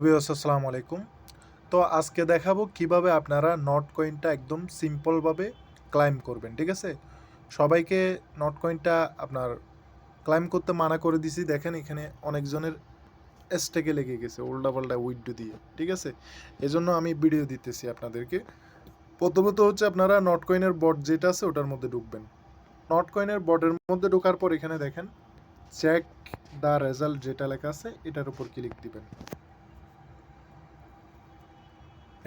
Viewers আসসালামু আলাইকুম। তো আজকে দেখাবো কিভাবে আপনারা নট কয়েনটা একদম সিম্পলভাবে ক্লাইম করবেন। ঠিক আছে? সবাইকে নট কয়েনটা আপনার ক্লাইম করতে মানা করে দিছি। দেখেন এখানে অনেকজনের স্টেকে লেগে গেছে উল্টাপাল্টা উইথড্র দিয়ে। ঠিক আছে? এজন্য আমি ভিডিও দিতেছি আপনাদেরকে। প্রথমত হচ্ছে আপনারা নট কয়েনের বট যেটা আছে ওটার মধ্যে ঢুকবেন। নট কয়েনের বটের মধ্যে ঢোকার পর এখানে দেখেন চেক দ্য রেজাল্ট যেটা লেখা আছে এটার উপর ক্লিক দিবেন।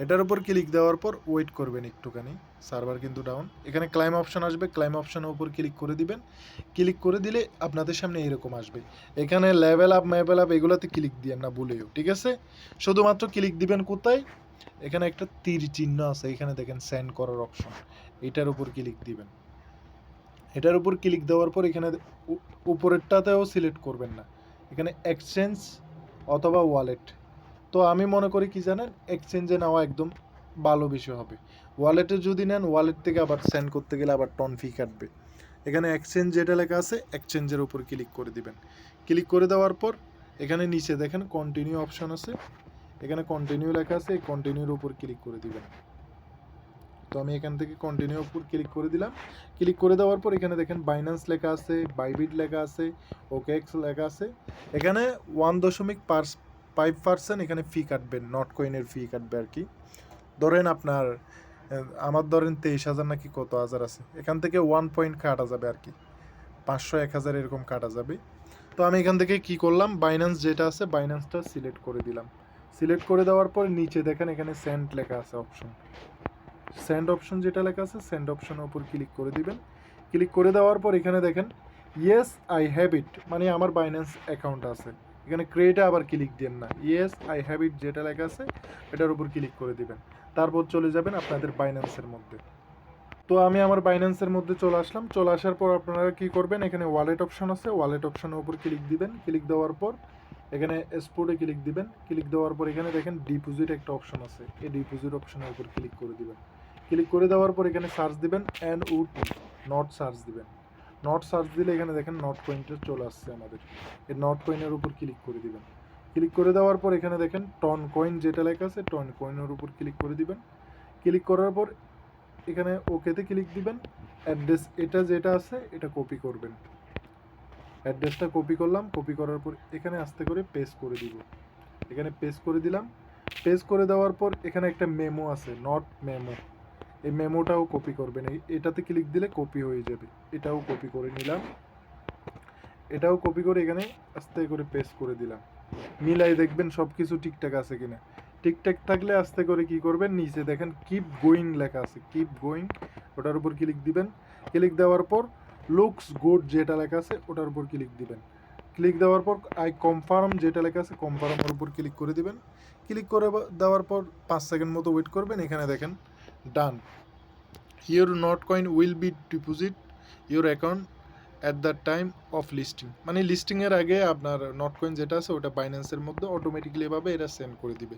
এটার উপর ক্লিক দেওয়ার পর ওয়েট করবেন একটুখানি, সার্ভার কিন্তু ডাউন। এখানে ক্লাইম অপশন আসবে, ক্লাইম অপশনের উপর ক্লিক করে দিবেন। ক্লিক করে দিলে আপনাদের সামনে এরকম আসবে। এখানে লেভেল আপ ম্যাভেল আপ এগুলোতে ক্লিক দিয়েন না ভুলেও, ঠিক আছে? শুধুমাত্র ক্লিক দিবেন কোথায়? এখানে একটা তীর চিহ্ন আছে, এখানে দেখেন সেন্ড করার অপশন, এটার উপর ক্লিক দিবেন। এটার উপর ক্লিক দেওয়ার পর এখানে উপরেরটাতেও সিলেক্ট করবেন না, এখানে এক্সচেঞ্জ অথবা ওয়ালেট। তো আমি মনে করি কি জানেন, এক্সচেঞ্জে নেওয়া একদম ভালো বিষয় হবে। ওয়ালেটে যদি নেন, ওয়ালেট থেকে আবার সেন্ড করতে গেলে আবার টন ফি কাটবে। এখানে এক্সচেঞ্জ যেটা লেখা আছে এক্সচেঞ্জের উপর ক্লিক করে দিবেন। ক্লিক করে দেওয়ার পর এখানে নিচে দেখেন কন্টিনিউ অপশন আছে, এখানে কন্টিনিউ লেখা আছে, এই কন্টিনিউর উপর ক্লিক করে দিবেন। তো আমি এখান থেকে কন্টিনিউ উপর ক্লিক করে দিলাম। ক্লিক করে দেওয়ার পর এখানে দেখেন বাইন্যান্স লেখা আছে, বাইবিট লেখা আছে, ওকেএক্স লেখা আছে। এখানে 1.5% এখানে ফি কাটবেন, নট কয়েনের ফি কাটবে আর কি। ধরেন আপনার আমার ধরেন 23,000 নাকি কত হাজার আছে, এখান থেকে 1 পয়েন্ট কাটা যাবে আর কি, 500 1000 এরকম কাটা যাবে। তো আমি এখান থেকে কি করলাম, বাইন্যান্স যেটা আছে বাইন্যান্সটা সিলেক্ট করে দিলাম। সিলেক্ট করে দেওয়ার পর নিচে দেখেন এখানে সেন্ড লেখা আছে অপশন, সেন্ড অপশন যেটা লেখা আছে সেন্ড অপশনের উপর ক্লিক করে দিবেন। ক্লিক করে দেওয়ার পর এখানে দেখেন ইয়েস আই হ্যাভ ইট, মানে আমার বাইন্যান্স অ্যাকাউন্ট আছে। এখানে ক্রিয়েটে আবার ক্লিক দেন না, ইয়েস আই হ্যাভ ইট যেটা লেখা আছে এটার উপর ক্লিক করে দিবেন। তারপর চলে যাবেন আপনাদের বাইন্যান্সের মধ্যে। তো আমি আমার বাইন্যান্সের মধ্যে চলে আসলাম। চলে আসার পর আপনারা কি করবেন, এখানে ওয়ালেট অপশন আছে, ওয়ালেট অপশনের উপর ক্লিক দিবেন। ক্লিক দেওয়ার পর এখানে এক্সপোর্টে ক্লিক দিবেন। ক্লিক দেওয়ার পর এখানে দেখেন ডিপোজিট একটা অপশন আছে, এই ডিপোজিট অপশনের উপর ক্লিক করে দিবেন। ক্লিক করে দেওয়ার পর এখানে সার্চ দিবেন NOT, নট সার্চ দিবেন। নট সার্চ দিলে এখানে দেখেন নট কয়েনটা চলে আসছে আমাদের, এই নট কয়েনের উপর ক্লিক করে দিবেন। ক্লিক করে দেওয়ার পর এখানে দেখেন টন কয়েন যেটা লেখা আছে টন কয়েনের উপর ক্লিক করে দিবেন। ক্লিক করার পর এখানে ওকেতে ক্লিক দিবেন। অ্যাড্রেস এটা যেটা আছে এটা কপি করবেন। অ্যাড্রেসটা কপি করলাম, কপি করার পর এখানে আস্তে করে পেস্ট করে দিব। এখানে পেস্ট করে দিলাম। পেস্ট করে দেওয়ার পর এখানে একটা মেমো আছে, নট মেমো, এই মেমোটাও কপি করবেন। এটাতে ক্লিক দিলে কপি হয়ে যাবে, এটাও কপি করে নিলাম। এটাও কপি করে এখানে আস্তে করে পেস্ট করে দিলাম। মিলাই দেখবেন সব কিছু ঠিকঠাক আছে কিনা। ঠিকঠাক থাকলে আস্তে করে কি করবেন, নিচে দেখেন কিপ গোয়িং লেখা আছে, কিপ গোয়িং ওটার উপর ক্লিক দিবেন। ক্লিক দেওয়ার পর লুকস গুড যেটা লেখা আছে ওটার উপর ক্লিক দিবেন। ক্লিক দেওয়ার পর আই কনফার্ম যেটা লেখা আছে কনফার্মের উপর ক্লিক করে দিবেন। ক্লিক করে দেওয়ার পর 5 সেকেন্ড মতো ওয়েট করবেন। এখানে দেখেন done, your Notcoin will be deposit your account at the time of listing, মানে লিস্টিংয়ের আগে আপনার নট কয়েন যেটা আছে ওটা বাইন্যান্সের মধ্যে অটোমেটিক্যালি এভাবে এরা সেন্ড করে দিবে।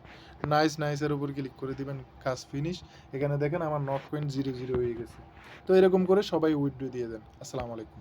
নাইসের উপর ক্লিক করে দিবেন, কাজ ফিনিশ। এখানে দেখেন আমার নট কয়েন 0 হয়ে গেছে। তো এরকম করে সবাই উইথড্র দিয়ে দেন। আসসালামু আলাইকুম।